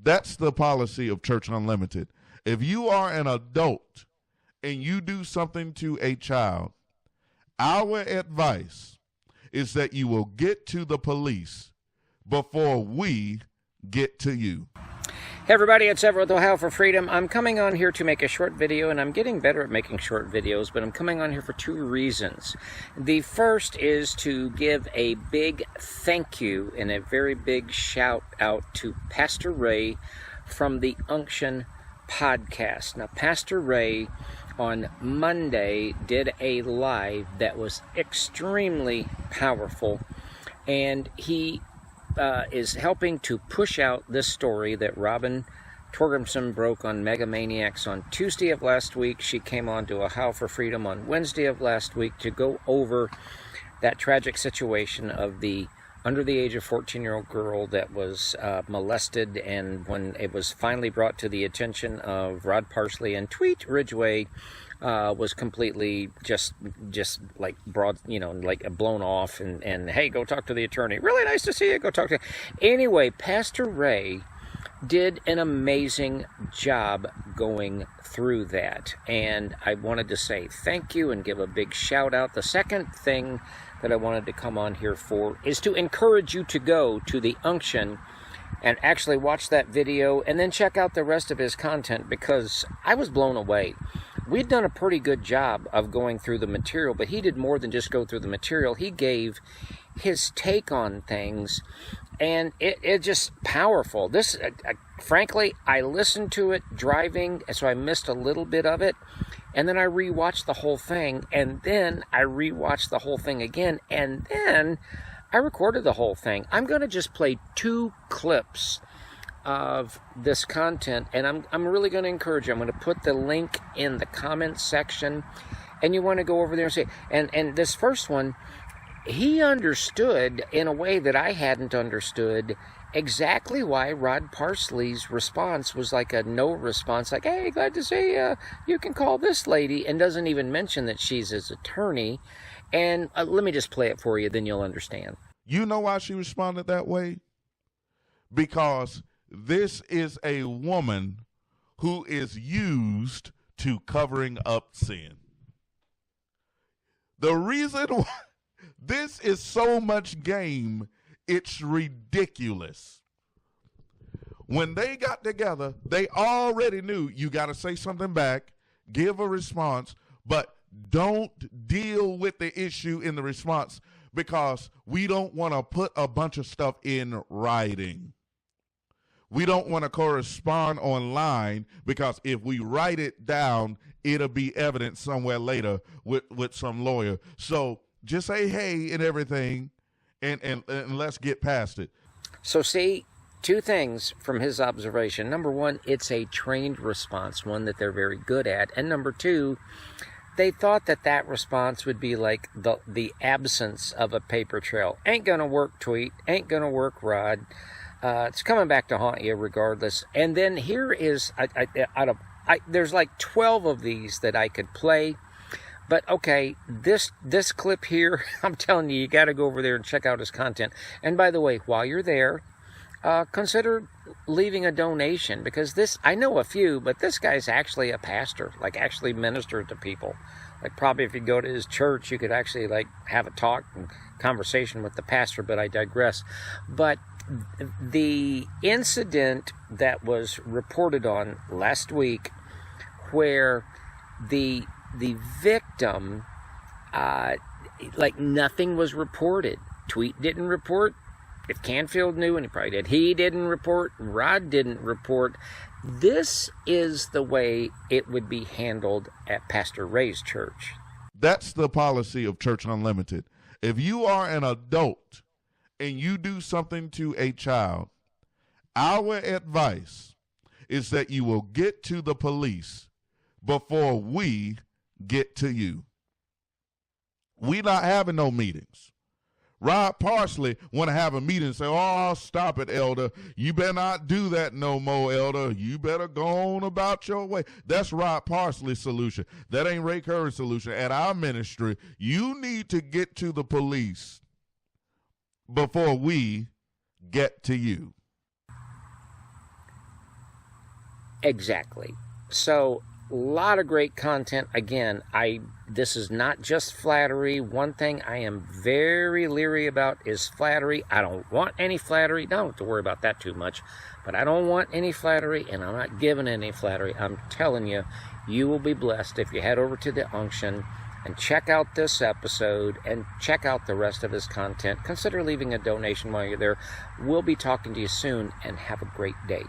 That's the policy of Church Unlimited. If you are an adult and you do something to a child, our advice is that you will get to the police before we get to you. Hey everybody, it's Everett with Ohio for Freedom. I'm coming on here to make a short video, and I'm getting better at making short videos, but I'm coming on here for two reasons. The first is to give a big thank you and a very big shout out to Pastor Ray from the Unction podcast. Now, Pastor Ray on Monday did a live that was extremely powerful, and he is helping to push out this story that Robin Torgerson broke on Mega Maniacs on Tuesday of last week. She came on to Ohio for Freedom on Wednesday of last week to go over that tragic situation of the under the age of 14-year-old girl that was molested, and when it was finally brought to the attention of Rod Parsley and Ridgeway, was completely just like broad, like blown off, and hey, go talk to the attorney. Really nice to see you. Go talk to. Anyway, Pastor Ray did an amazing job going through that, and I wanted to say thank you and give a big shout out. The second thing that I wanted to come on here for is to encourage you to go to the Unction and actually watch that video and then check out the rest of his content, because I was blown away. We'd done a pretty good job of going through the material, but he did more than just go through the material. He gave his take on things, and it just powerful. This, frankly, I listened to it driving, so I missed a little bit of it, and then I rewatched the whole thing, and then I rewatched the whole thing again, and then I recorded the whole thing. I'm going to just play two clips of this content, and I'm really going to encourage you. I'm going to put the link in the comments section, and you want to go over there and say, and this first one, he understood in a way that I hadn't understood exactly why Rod Parsley's response was like a no response, like, hey, glad to see you, you can call this lady, and doesn't even mention that she's his attorney. And let me just play it for you, then you'll understand. You know why she responded that way? Because this is a woman who is used to covering up sin. The reason why this is so much game, it's ridiculous. When they got together, they already knew you got to say something back, give a response, but don't deal with the issue in the response, because we don't want to put a bunch of stuff in writing. We don't want to correspond online, because if we write it down, it'll be evidence somewhere later with some lawyer. So just say hey and everything, and let's get past it. So see, two things from his observation. Number one, it's a trained response, one that they're very good at. And number two, they thought that response would be like the absence of a paper trail. Ain't gonna work, tweet. Ain't gonna work, Rod. It's coming back to haunt you regardless. And then here is, there's like 12 of these that I could play. But okay, this clip here, I'm telling you, you got to go over there and check out his content. And by the way, while you're there, consider leaving a donation, because this, I know a few, but this guy's actually a pastor, like actually ministers to people. Like probably if you go to his church, you could actually like have a talk and conversation with the pastor, but I digress. But the incident that was reported on last week, where the victim, like nothing was reported. Tweet didn't report. If Canfield knew, and he probably did, he didn't report. Rod didn't report. This is the way it would be handled at Pastor Ray's church. That's the policy of Church Unlimited. If you are an adult and you do something to a child, our advice is that you will get to the police before we get to you. We not having no meetings. Rod Parsley want to have a meeting and say, oh, stop it, elder. You better not do that no more, elder. You better go on about your way. That's Rod Parsley's solution. That ain't Ray Curry's solution. At our ministry, you need to get to the police before we get to you. Exactly. So, a lot of great content. Again, this is not just flattery. One thing I am very leery about is flattery. I don't want any flattery. Don't have to worry about that too much. But I don't want any flattery, and I'm not giving any flattery. I'm telling you, you will be blessed if you head over to the Unction and check out this episode and check out the rest of his content. Consider leaving a donation while you're there. We'll be talking to you soon, and have a great day.